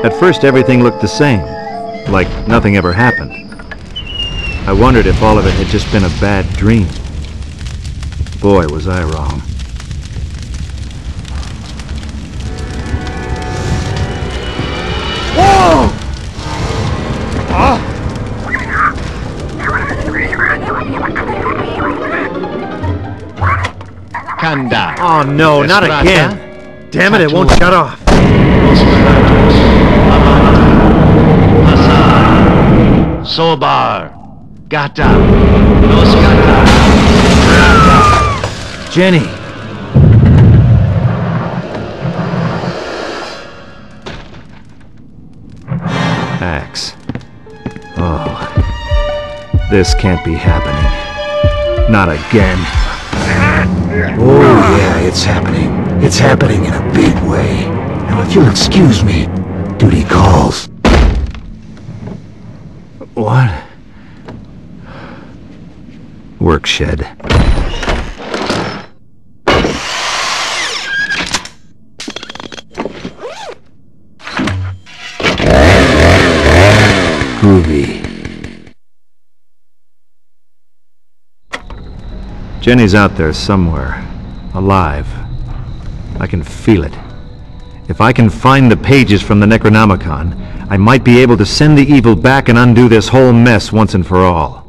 At first everything looked the same, like nothing ever happened. I wondered if all of it had just been a bad dream. Boy, was I wrong. Whoa! Kanda. Oh no, not again! Damn it, it won't shut off. Sobar. Gata. Nos gata. Jenny! Axe. Oh. This can't be happening. Not again. Oh yeah, it's happening. It's happening in a big way. Now if you'll excuse me, duty calls. What? Work shed. Groovy. Jenny's out there somewhere, alive. I can feel it. If I can find the pages from the Necronomicon, I might be able to send the evil back and undo this whole mess once and for all.